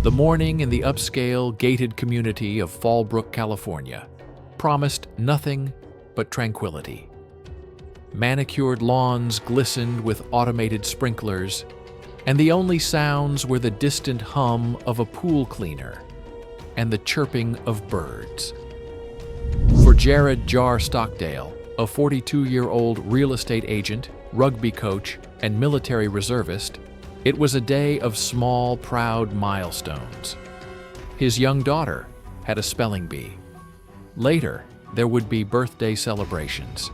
The morning in the upscale, gated community of Fallbrook, California, promised nothing but tranquility. Manicured lawns glistened with automated sprinklers, and the only sounds were the distant hum of a pool cleaner and the chirping of birds. For Jared "Jar" Stockdale, a 42-year-old real estate agent, rugby coach, and military reservist, it was a day of small, proud milestones. His young daughter had a spelling bee. Later, there would be birthday celebrations.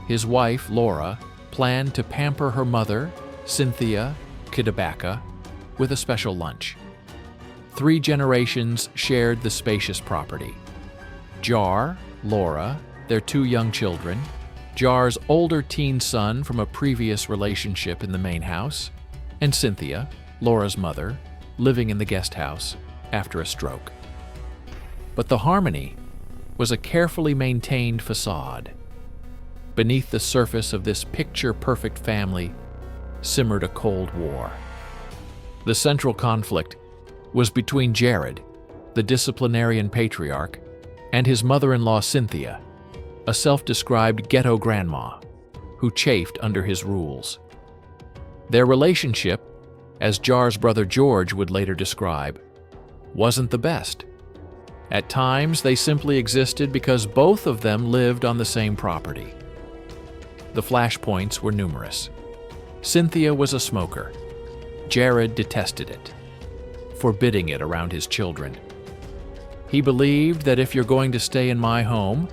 His wife, Laura, planned to pamper her mother, Cynthia, Cdebaca, with a special lunch. 3 generations shared the spacious property. Jar, Laura, their 2 young children, Jar's older teen son from a previous relationship in the main house, and Cynthia, Laura's mother, living in the guest house after a stroke. But the harmony was a carefully maintained facade. Beneath the surface of this picture-perfect family simmered a Cold War. The central conflict was between Jared, the disciplinarian patriarch, and his mother-in-law Cynthia, a self-described ghetto grandma who chafed under his rules. Their relationship, as Jar's brother George would later describe, wasn't the best. At times, they simply existed because both of them lived on the same property. The flashpoints were numerous. Cynthia was a smoker. Jared detested it, forbidding it around his children. He believed that if you're going to stay in my home,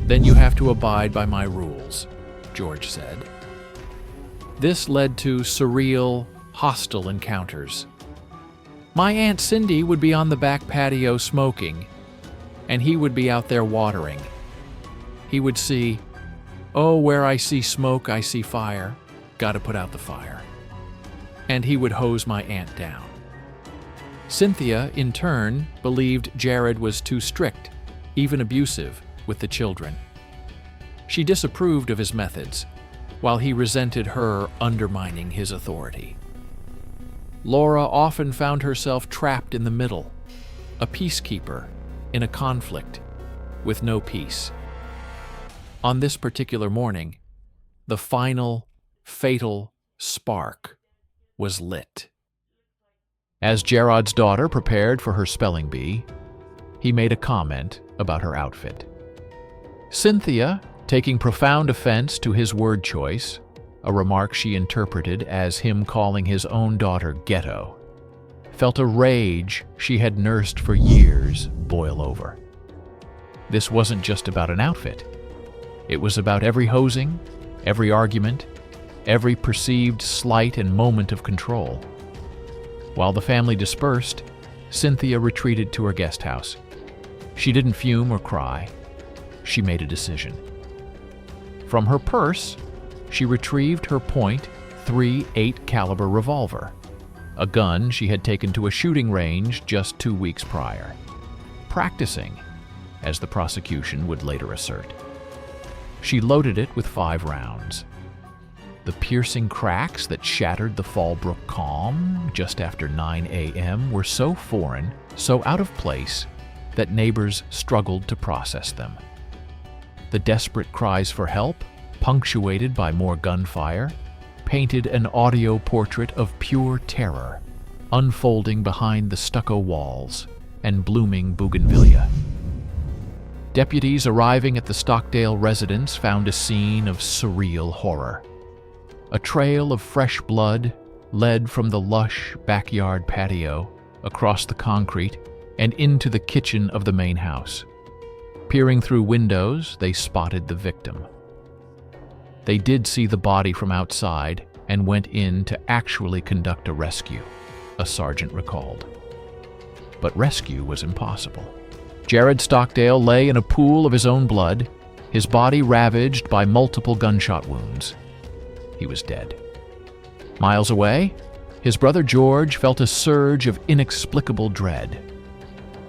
then you have to abide by my rules, George said. This led to surreal, hostile encounters. My Aunt Cindy would be on the back patio smoking, and he would be out there watering. He would see, "Oh, where I see smoke, I see fire. Gotta put out the fire." And he would hose my aunt down. Cynthia, in turn, believed Jared was too strict, even abusive, with the children. She disapproved of his methods, while he resented her undermining his authority. Laura often found herself trapped in the middle, a peacekeeper in a conflict with no peace. On this particular morning, the final, fatal spark was lit. As Jared's daughter prepared for her spelling bee, he made a comment about her outfit. Cynthia, taking profound offense to his word choice, a remark she interpreted as him calling his own daughter ghetto, felt a rage she had nursed for years boil over. This wasn't just about an outfit. It was about every hosing, every argument, every perceived slight and moment of control. While the family dispersed, Cynthia retreated to her guest house. She didn't fume or cry. She made a decision. From her purse, she retrieved her .38 caliber revolver, a gun she had taken to a shooting range just 2 weeks prior, practicing, as the prosecution would later assert. She loaded it with 5 rounds. The piercing cracks that shattered the Fallbrook calm just after 9 a.m. were so foreign, so out of place, that neighbors struggled to process them. The desperate cries for help, punctuated by more gunfire, painted an audio portrait of pure terror, unfolding behind the stucco walls and blooming bougainvillea. Deputies arriving at the Stockdale residence found a scene of surreal horror. A trail of fresh blood led from the lush backyard patio across the concrete and into the kitchen of the main house. Peering through windows, they spotted the victim. They did see the body from outside and went in to actually conduct a rescue, a sergeant recalled. But rescue was impossible. Jared Stockdale lay in a pool of his own blood, his body ravaged by multiple gunshot wounds. He was dead. Miles away, his brother George felt a surge of inexplicable dread.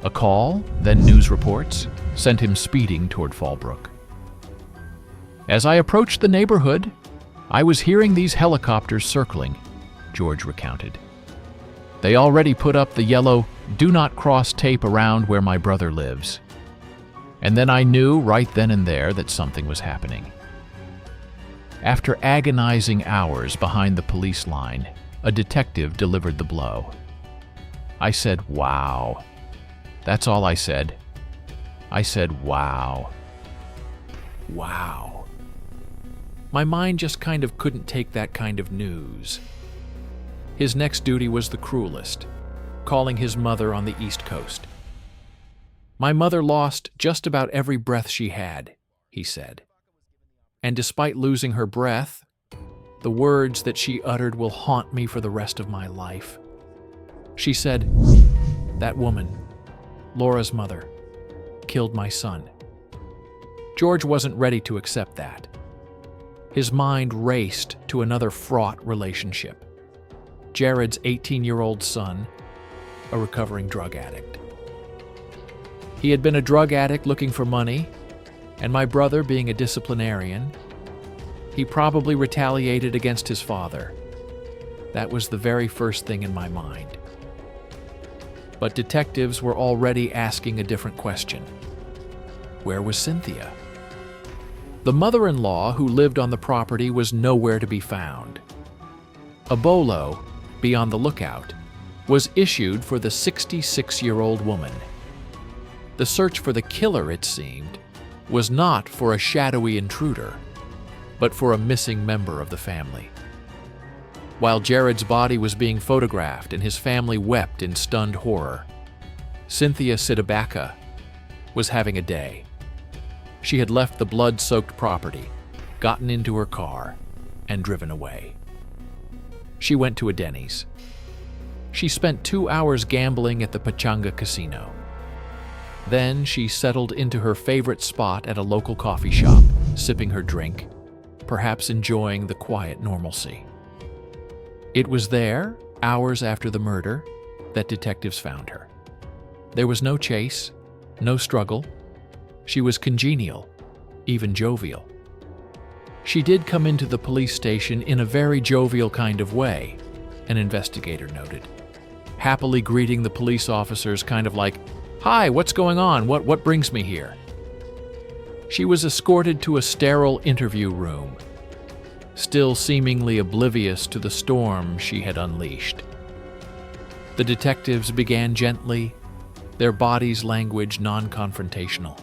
A call, then news reports, sent him speeding toward Fallbrook. As I approached the neighborhood, I was hearing these helicopters circling, George recounted. They already put up the yellow "Do Not Cross" tape around where my brother lives. And then I knew right then and there that something was happening. After agonizing hours behind the police line, a detective delivered the blow. I said, "Wow." That's all I said. I said, "Wow." Wow. My mind just kind of couldn't take that kind of news. His next duty was the cruelest, calling his mother on the East Coast. "My mother lost just about every breath she had," he said. "And despite losing her breath, the words that she uttered will haunt me for the rest of my life. She said, 'That woman, Laura's mother, killed my son.'" George wasn't ready to accept that. His mind raced to another fraught relationship. Jared's 18-year-old son, a recovering drug addict. He had been a drug addict looking for money, and my brother being a disciplinarian, he probably retaliated against his father. That was the very first thing in my mind. But detectives were already asking a different question. Where was Cynthia? The mother-in-law who lived on the property was nowhere to be found. A bolo, be on the lookout, was issued for the 66-year-old woman. The search for the killer, it seemed, was not for a shadowy intruder, but for a missing member of the family. While Jared's body was being photographed and his family wept in stunned horror, Cynthia Cdebaca was having a day. She had left the blood-soaked property, gotten into her car, and driven away. She went to a Denny's. She spent 2 hours gambling at the Pachanga Casino. Then she settled into her favorite spot at a local coffee shop, sipping her drink, perhaps enjoying the quiet normalcy. It was there, hours after the murder, that detectives found her. There was no chase, no struggle. She was congenial, even jovial. She did come into the police station in a very jovial kind of way, an investigator noted, happily greeting the police officers kind of like, "Hi, what's going on? What brings me here?" She was escorted to a sterile interview room, still seemingly oblivious to the storm she had unleashed. The detectives began gently, their bodies' language non-confrontational.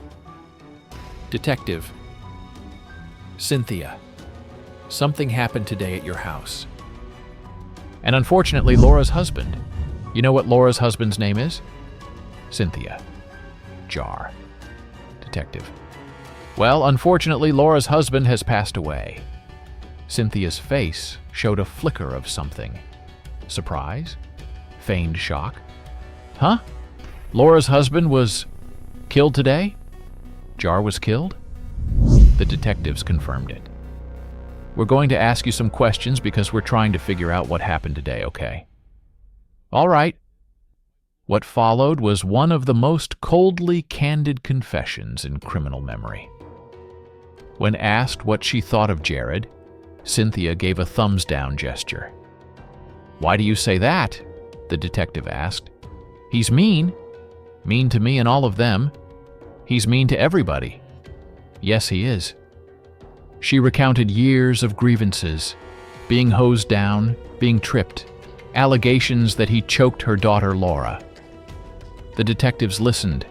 "Detective, Cynthia, something happened today at your house. And unfortunately, Laura's husband. You know what Laura's husband's name is?" "Cynthia." Jar. Detective. "Well, unfortunately, Laura's husband has passed away." Cynthia's face showed a flicker of something. Surprise? Feigned shock? "Huh? Laura's husband was killed today? Jar was killed?" The detectives confirmed it. "We're going to ask you some questions because we're trying to figure out what happened today, okay?" "All right." What followed was one of the most coldly candid confessions in criminal memory. When asked what she thought of Jared, Cynthia gave a thumbs-down gesture. "Why do you say that?" the detective asked. "He's mean. Mean to me and all of them. He's mean to everybody." "Yes, he is." She recounted years of grievances, being hosed down, being tripped, allegations that he choked her daughter Laura. The detectives listened,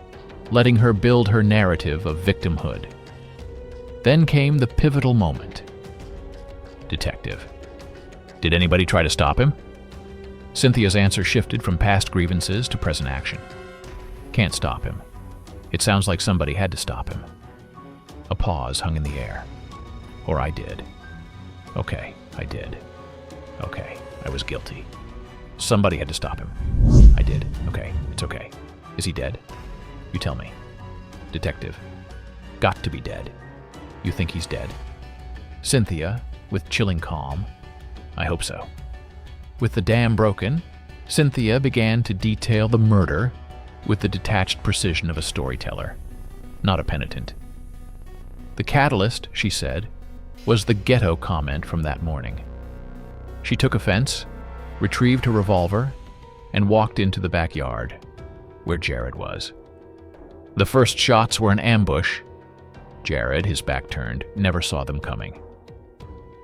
letting her build her narrative of victimhood. Then came the pivotal moment. Detective. "Did anybody try to stop him?" Cynthia's answer shifted from past grievances to present action. "Can't stop him. It sounds like somebody had to stop him." A pause hung in the air. "Or I did." "Okay, I did." "Okay, I was guilty." "Somebody had to stop him." "I did." "Okay, it's okay. Is he dead?" "You tell me." Detective. "Got to be dead." "You think he's dead?" Cynthia, with chilling calm. "I hope so." With the dam broken, Cynthia began to detail the murder with the detached precision of a storyteller, not a penitent. The catalyst, she said, was the ghetto comment from that morning. She took offense, retrieved her revolver, and walked into the backyard, where Jared was. The first shots were an ambush. Jared, his back turned, never saw them coming.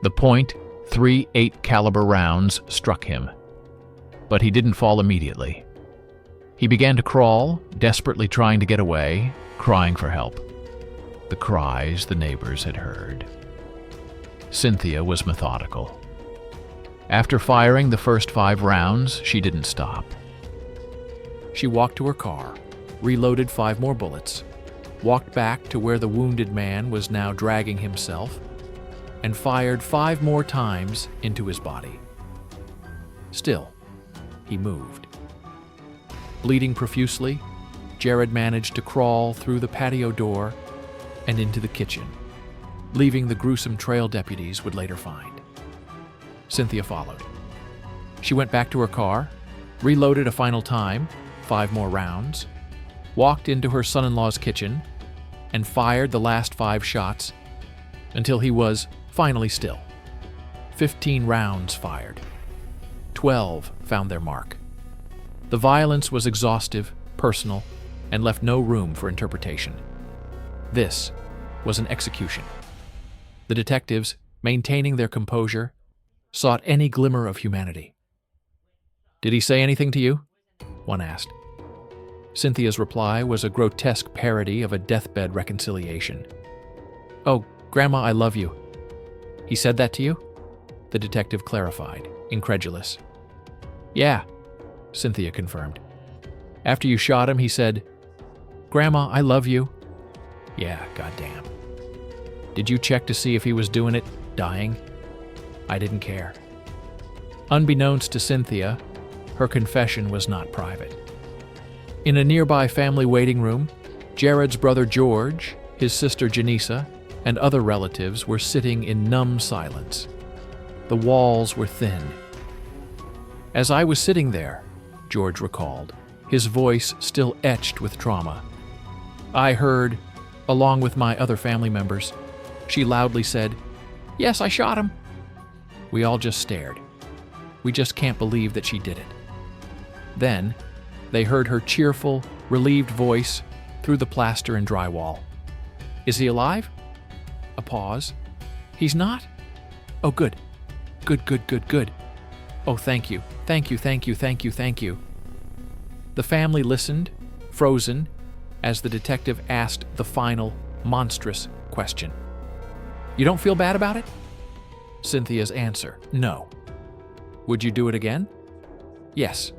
The .38 caliber rounds struck him, but he didn't fall immediately. He began to crawl, desperately trying to get away, crying for help. The cries the neighbors had heard. Cynthia was methodical. After firing the first 5 rounds, she didn't stop. She walked to her car, reloaded 5 more bullets, walked back to where the wounded man was now dragging himself, and fired 5 more times into his body. Still, he moved. Bleeding profusely, Jared managed to crawl through the patio door and into the kitchen, leaving the gruesome trail deputies would later find. Cynthia followed. She went back to her car, reloaded a final time, 5 more rounds, walked into her son-in-law's kitchen, and fired the last 5 shots until he was finally still. 15 rounds fired. 12 found their mark. The violence was exhaustive, personal, and left no room for interpretation. This was an execution. The detectives, maintaining their composure, sought any glimmer of humanity. "Did he say anything to you?" one asked. Cynthia's reply was a grotesque parody of a deathbed reconciliation. "Oh, Grandma, I love you." "He said that to you?" the detective clarified, incredulous. "Yeah," Cynthia confirmed. "After you shot him, he said, 'Grandma, I love you.'" "Yeah, goddamn." "Did you check to see if he was doing it, dying?" "I didn't care." Unbeknownst to Cynthia, her confession was not private. In a nearby family waiting room, Jared's brother George, his sister Janisa, and other relatives were sitting in numb silence. The walls were thin. "As I was sitting there," George recalled, his voice still etched with trauma, "I heard, along with my other family members, she loudly said, 'Yes, I shot him.' We all just stared. We just can't believe that she did it." Then, they heard her cheerful, relieved voice through the plaster and drywall. "Is he alive?" A pause. "He's not? Oh, good. Good. Oh, thank you. Thank you. The family listened, frozen, as the detective asked the final, monstrous question. "You don't feel bad about it?" Cynthia's answer, "No." "Would you do it again?" "Yes."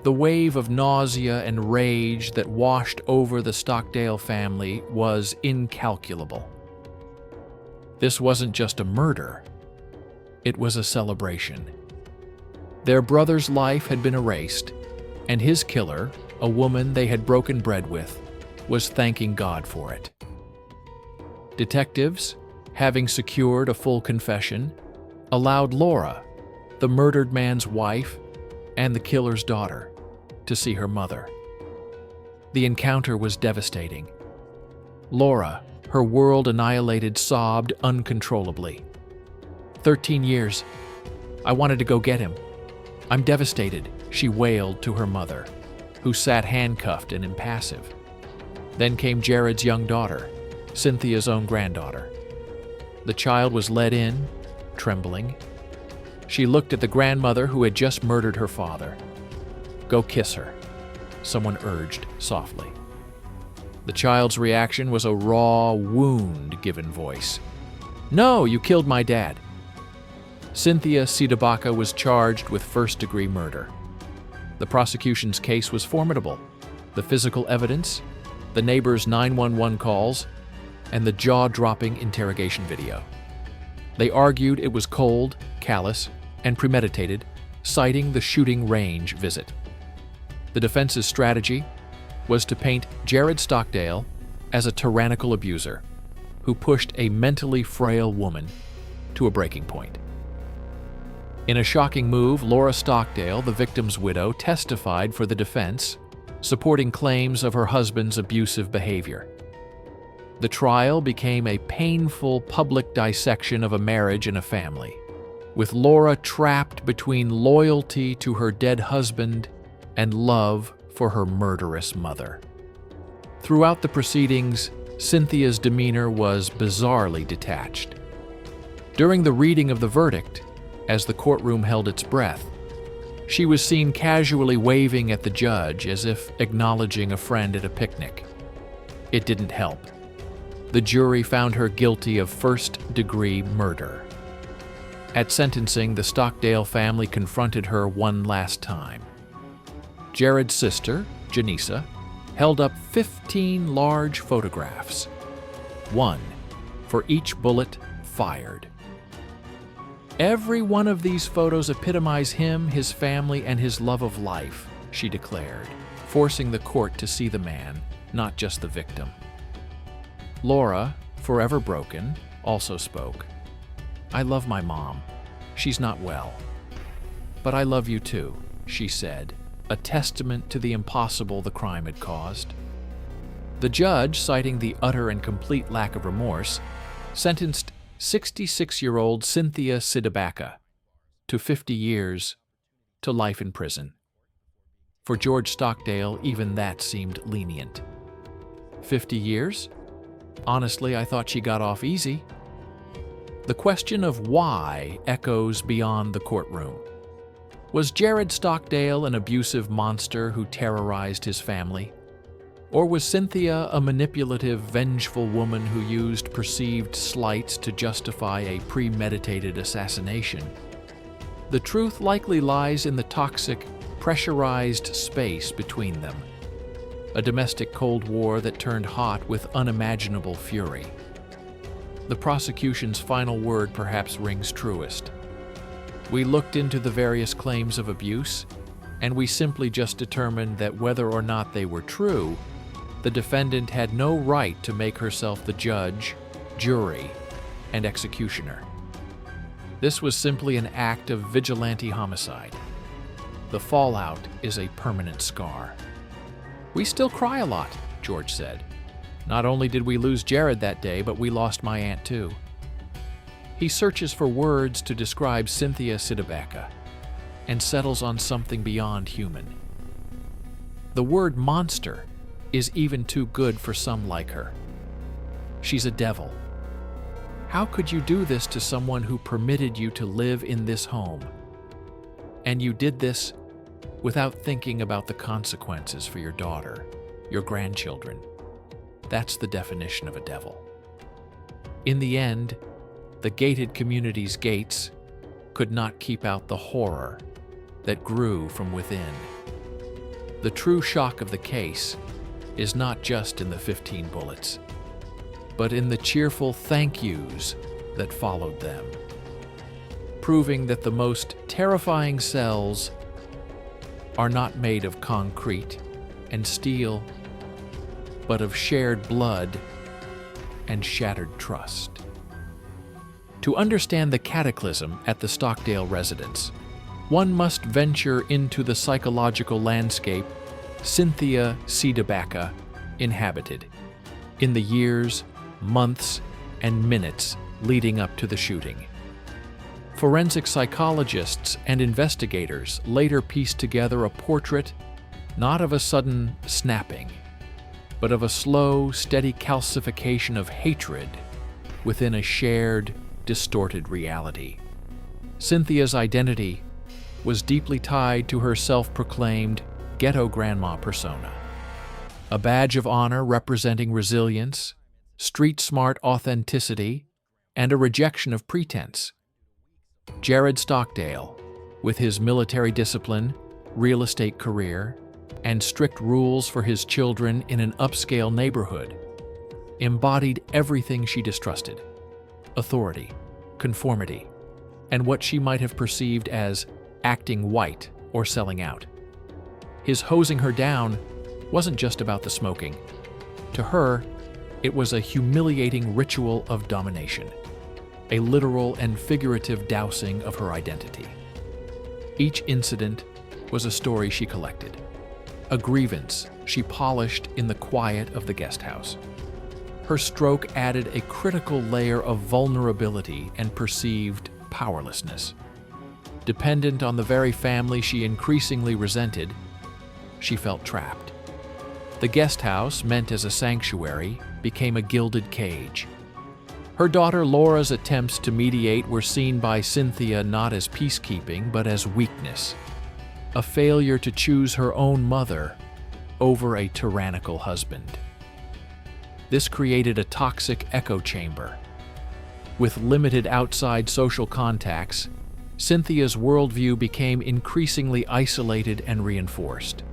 The wave of nausea and rage that washed over the Stockdale family was incalculable. This wasn't just a murder. It was a celebration. Their brother's life had been erased, and his killer, a woman they had broken bread with, was thanking God for it. Detectives, having secured a full confession, allowed Laura, the murdered man's wife and the killer's daughter, to see her mother. The encounter was devastating. Laura, her world annihilated, sobbed uncontrollably. 13 years. I wanted to go get him. I'm devastated, she wailed to her mother, who sat handcuffed and impassive. Then came Jared's young daughter, Cynthia's own granddaughter. The child was led in, trembling. She looked at the grandmother who had just murdered her father. "Go kiss her," someone urged softly. The child's reaction was a raw, wound-given voice. "No, you killed my dad." Cynthia Cdebaca was charged with first-degree murder. The prosecution's case was formidable. The physical evidence, the neighbors' 911 calls, and the jaw-dropping interrogation video. They argued it was cold, callous, and premeditated, citing the shooting range visit. The defense's strategy was to paint Jared Stockdale as a tyrannical abuser who pushed a mentally frail woman to a breaking point. In a shocking move, Laura Stockdale, the victim's widow, testified for the defense, supporting claims of her husband's abusive behavior. The trial became a painful public dissection of a marriage and a family. with Laura trapped between loyalty to her dead husband and love for her murderous mother. Throughout the proceedings, Cynthia's demeanor was bizarrely detached. During the reading of the verdict, as the courtroom held its breath, she was seen casually waving at the judge as if acknowledging a friend at a picnic. It didn't help. The jury found her guilty of first-degree murder. At sentencing, the Stockdale family confronted her one last time. Jared's sister, Janisa, held up 15 large photographs, one for each bullet fired. "Every one of these photos epitomize him, his family, and his love of life," she declared, forcing the court to see the man, not just the victim. Laura, forever broken, also spoke. "I love my mom. She's not well. But I love you too," she said, a testament to the impossible the crime had caused. The judge, citing the utter and complete lack of remorse, sentenced 66-year-old Cynthia Cdebaca to 50 years to life in prison. For George Stockdale, even that seemed lenient. 50 years? Honestly, I thought she got off easy. The question of why echoes beyond the courtroom. Was Jared Stockdale an abusive monster who terrorized his family? Or was Cynthia a manipulative, vengeful woman who used perceived slights to justify a premeditated assassination? The truth likely lies in the toxic, pressurized space between them. A domestic Cold War that turned hot with unimaginable fury. The prosecution's final word perhaps rings truest. "We looked into the various claims of abuse, and we simply just determined that whether or not they were true, the defendant had no right to make herself the judge, jury, and executioner. This was simply an act of vigilante homicide. The fallout is a permanent scar." "We still cry a lot," George said. "Not only did we lose Jared that day, but we lost my aunt too." He searches for words to describe Cynthia Cdebaca and settles on something beyond human. The word monster is even too good for some like her. She's a devil. How could you do this to someone who permitted you to live in this home? And you did this without thinking about the consequences for your daughter, your grandchildren. That's the definition of a devil. In the end, the gated community's gates could not keep out the horror that grew from within. The true shock of the case is not just in the 15 bullets, but in the cheerful thank yous that followed them, proving that the most terrifying cells are not made of concrete and steel, but of shared blood and shattered trust. To understand the cataclysm at the Stockdale residence, one must venture into the psychological landscape Cynthia Cdebaca inhabited in the years, months, and minutes leading up to the shooting. Forensic psychologists and investigators later pieced together a portrait not of a sudden snapping, but of a slow, steady calcification of hatred within a shared, distorted reality. Cynthia's identity was deeply tied to her self-proclaimed ghetto grandma persona, a badge of honor representing resilience, street-smart authenticity, and a rejection of pretense. Jared Stockdale, with his military discipline, real estate career, and strict rules for his children in an upscale neighborhood, embodied everything she distrusted: authority, conformity, and what she might have perceived as acting white or selling out. His hosing her down wasn't just about the smoking. To her, it was a humiliating ritual of domination, a literal and figurative dousing of her identity. Each incident was a story she collected, a grievance she polished in the quiet of the guest house. Her stroke added a critical layer of vulnerability and perceived of powerlessness. Dependent on the very family she increasingly resented, she felt trapped. The guest house, meant as a sanctuary, became a gilded cage. Her daughter Laura's attempts to mediate were seen by Cynthia not as peacekeeping, but as weakness, a failure to choose her own mother over a tyrannical husband. This created a toxic echo chamber. With limited outside social contacts, Cynthia's worldview became increasingly isolated and reinforced.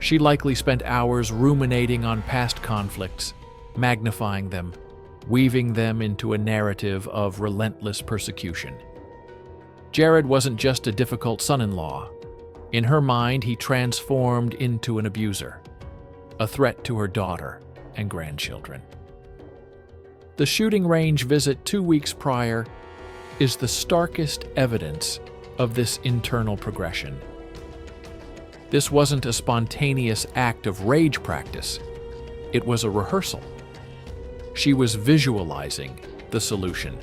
She likely spent hours ruminating on past conflicts, magnifying them, weaving them into a narrative of relentless persecution. Jared wasn't just a difficult son-in-law. In her mind, he transformed into an abuser, a threat to her daughter and grandchildren. The shooting range visit 2 weeks prior is the starkest evidence of this internal progression. This wasn't a spontaneous act of rage practice. It was a rehearsal. She was visualizing the solution.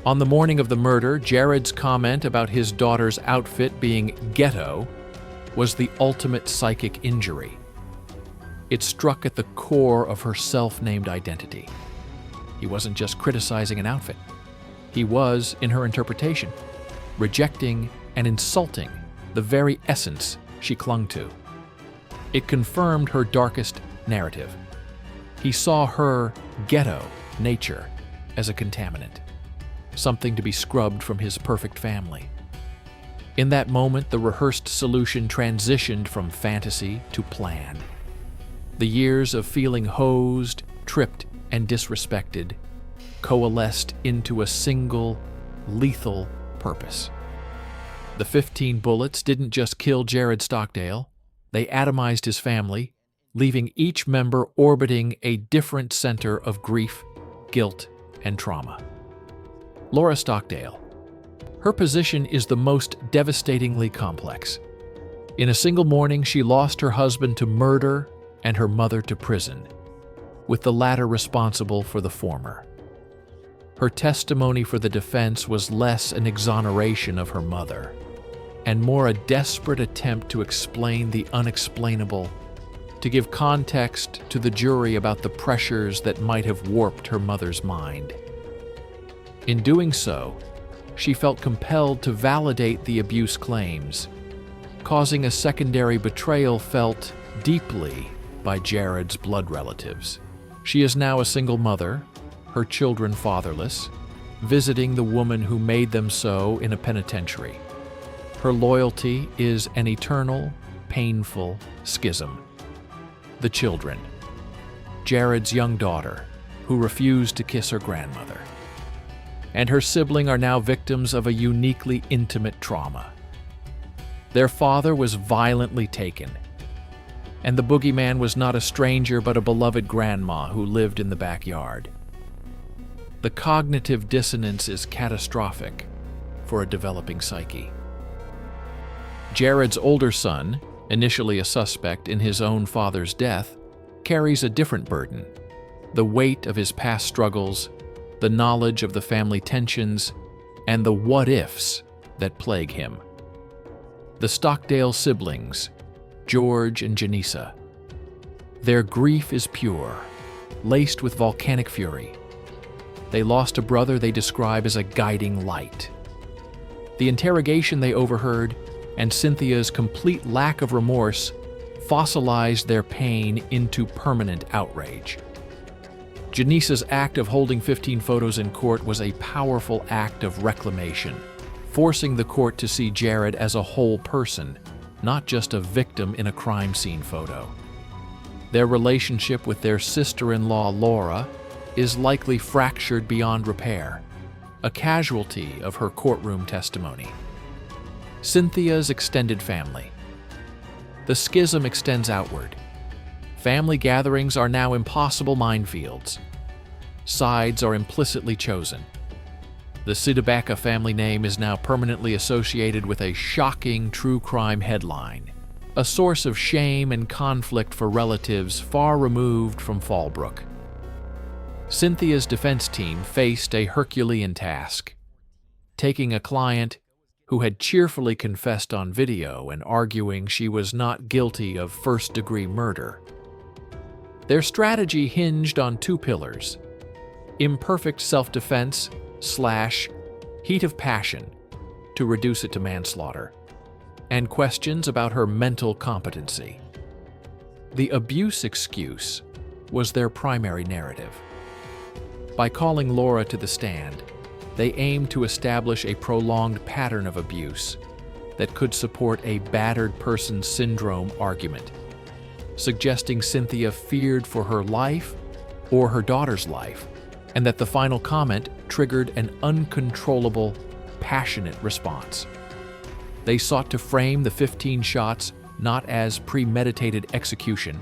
On the morning of the murder, Jared's comment about his daughter's outfit being ghetto was the ultimate psychic injury. It struck at the core of her self-named identity. He wasn't just criticizing an outfit. He was, in her interpretation, rejecting and insulting the very essence she clung to. It confirmed her darkest narrative. He saw her ghetto nature as a contaminant, something to be scrubbed from his perfect family. In that moment, the rehearsed solution transitioned from fantasy to plan. The years of feeling hosed, tripped, and disrespected coalesced into a single, lethal purpose. The 15 bullets didn't just kill Jared Stockdale, they atomized his family, leaving each member orbiting a different center of grief, guilt, and trauma. Laura Stockdale. Her position is the most devastatingly complex. In a single morning, she lost her husband to murder and her mother to prison, with the latter responsible for the former. Her testimony for the defense was less an exoneration of her mother, and more a desperate attempt to explain the unexplainable, to give context to the jury about the pressures that might have warped her mother's mind. In doing so, she felt compelled to validate the abuse claims, causing a secondary betrayal felt deeply by Jared's blood relatives. She is now a single mother, her children fatherless, visiting the woman who made them so in a penitentiary. Her loyalty is an eternal, painful schism. The children. Jared's young daughter, who refused to kiss her grandmother, and her sibling are now victims of a uniquely intimate trauma. Their father was violently taken, and the boogeyman was not a stranger but a beloved grandma who lived in the backyard. The cognitive dissonance is catastrophic for a developing psyche. Jared's older son, initially a suspect in his own father's death, carries a different burden: the weight of his past struggles, the knowledge of the family tensions, and the what-ifs that plague him. The Stockdale siblings, George and Janissa. Their grief is pure, laced with volcanic fury. They lost a brother they describe as a guiding light. The interrogation they overheard and Cynthia's complete lack of remorse fossilized their pain into permanent outrage. Janissa's act of holding 15 photos in court was a powerful act of reclamation, forcing the court to see Jared as a whole person, not just a victim in a crime scene photo. Their relationship with their sister-in-law Laura is likely fractured beyond repair, a casualty of her courtroom testimony. Cynthia's extended family. The schism extends outward. Family gatherings are now impossible minefields. Sides are implicitly chosen. The Cdebaca family name is now permanently associated with a shocking true crime headline, a source of shame and conflict for relatives far removed from Fallbrook. Cynthia's defense team faced a Herculean task: taking a client who had cheerfully confessed on video and arguing she was not guilty of first-degree murder. Their strategy hinged on two pillars: imperfect self-defense / heat of passion, to reduce it to manslaughter, and questions about her mental competency. The abuse excuse was their primary narrative. By calling Laura to the stand, they aimed to establish a prolonged pattern of abuse that could support a battered person syndrome argument, suggesting Cynthia feared for her life or her daughter's life, and that the final comment triggered an uncontrollable, passionate response. They sought to frame the 15 shots not as premeditated execution,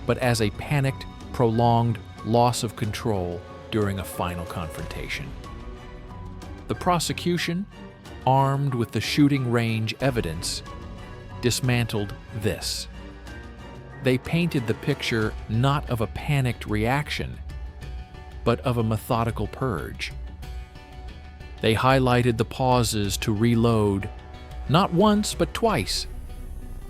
but as a panicked, prolonged loss of control during a final confrontation. The prosecution, armed with the shooting range evidence, dismantled this. They painted the picture not of a panicked reaction, but of a methodical purge. They highlighted the pauses to reload, not once but twice.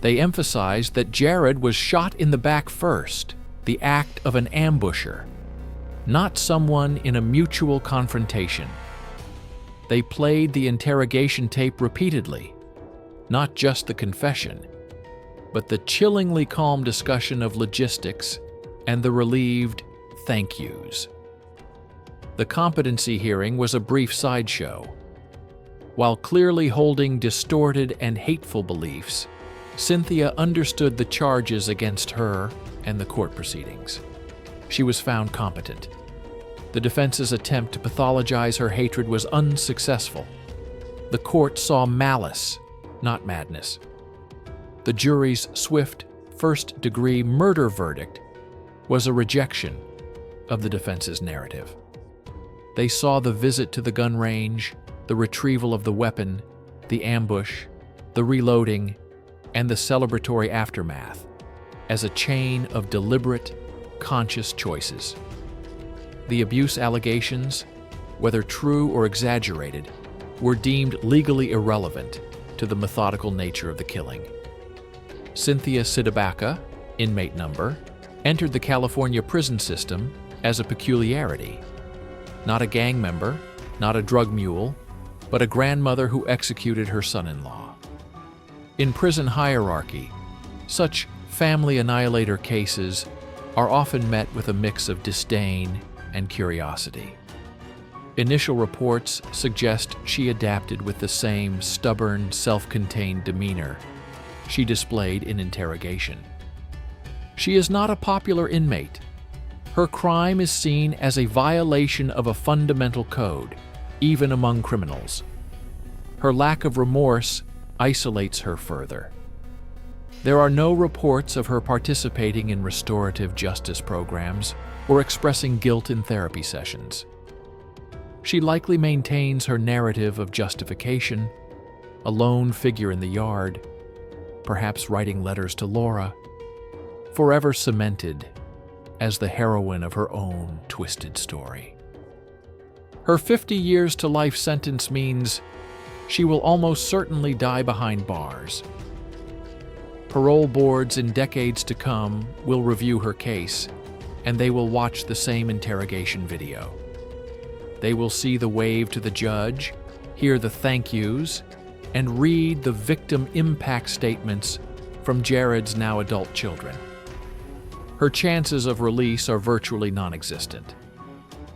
They emphasized that Jared was shot in the back first, the act of an ambusher, not someone in a mutual confrontation. They played the interrogation tape repeatedly, not just the confession, but the chillingly calm discussion of logistics and the relieved thank yous. The competency hearing was a brief sideshow. While clearly holding distorted and hateful beliefs, Cynthia understood the charges against her and the court proceedings. She was found competent. The defense's attempt to pathologize her hatred was unsuccessful. The court saw malice, not madness. The jury's swift, first-degree murder verdict was a rejection of the defense's narrative. They saw the visit to the gun range, the retrieval of the weapon, the ambush, the reloading, and the celebratory aftermath as a chain of deliberate, conscious choices. The abuse allegations, whether true or exaggerated, were deemed legally irrelevant to the methodical nature of the killing. Cynthia Cdebaca, inmate number, entered the California prison system as a peculiarity. Not a gang member, not a drug mule, but a grandmother who executed her son-in-law. In prison hierarchy, such family annihilator cases are often met with a mix of disdain and curiosity. Initial reports suggest she adapted with the same stubborn, self-contained demeanor she displayed in interrogation. She is not a popular inmate. Her crime is seen as a violation of a fundamental code, even among criminals. Her lack of remorse isolates her further. There are no reports of her participating in restorative justice programs or expressing guilt in therapy sessions. She likely maintains her narrative of justification, a lone figure in the yard, perhaps writing letters to Laura, forever cemented as the heroine of her own twisted story. Her 50 years to life sentence means she will almost certainly die behind bars. Parole boards in decades to come will review her case, and they will watch the same interrogation video. They will see the wave to the judge, hear the thank yous, and read the victim impact statements from Jared's now adult children. Her chances of release are virtually non-existent.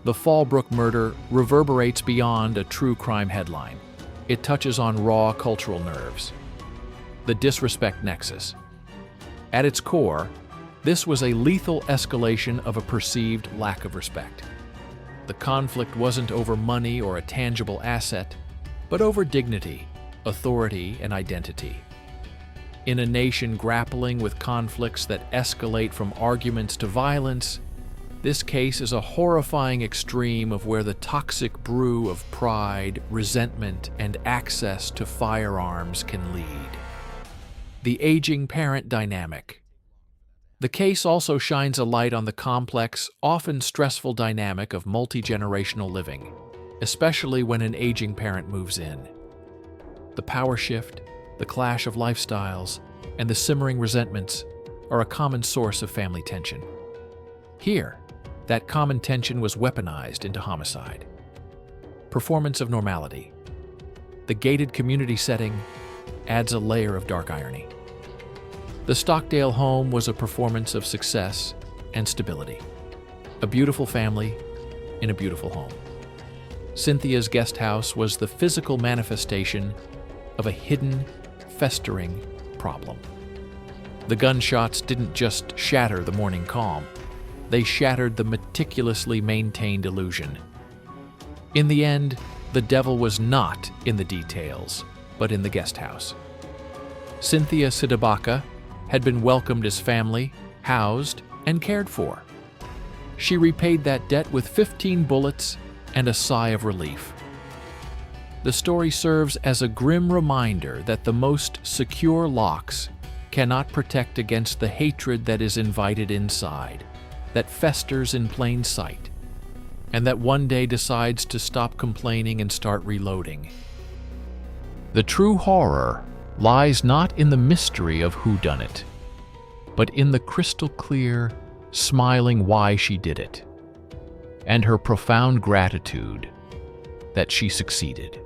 The Fallbrook murder reverberates beyond a true crime headline. It touches on raw cultural nerves. The disrespect nexus. At its core, this was a lethal escalation of a perceived lack of respect. The conflict wasn't over money or a tangible asset, but over dignity, authority, and identity. In a nation grappling with conflicts that escalate from arguments to violence, this case is a horrifying extreme of where the toxic brew of pride, resentment, and access to firearms can lead. The aging parent dynamic. The case also shines a light on the complex, often stressful dynamic of multi-generational living. especially when an aging parent moves in. The power shift, the clash of lifestyles, and the simmering resentments are a common source of family tension. Here, that common tension was weaponized into homicide. Performance of normality. The gated community setting adds a layer of dark irony. The Stockdale home was a performance of success and stability. A beautiful family in a beautiful home. Cynthia's guest house was the physical manifestation of a hidden, festering problem. The gunshots didn't just shatter the morning calm, they shattered the meticulously maintained illusion. In the end, the devil was not in the details, but in the guest house. Cynthia Cdebaca had been welcomed as family, housed, and cared for. She repaid that debt with 15 bullets and a sigh of relief. The story serves as a grim reminder that the most secure locks cannot protect against the hatred that is invited inside, that festers in plain sight, and that one day decides to stop complaining and start reloading. The true horror lies not in the mystery of whodunit, but in the crystal clear, smiling why she did it, and her profound gratitude that she succeeded.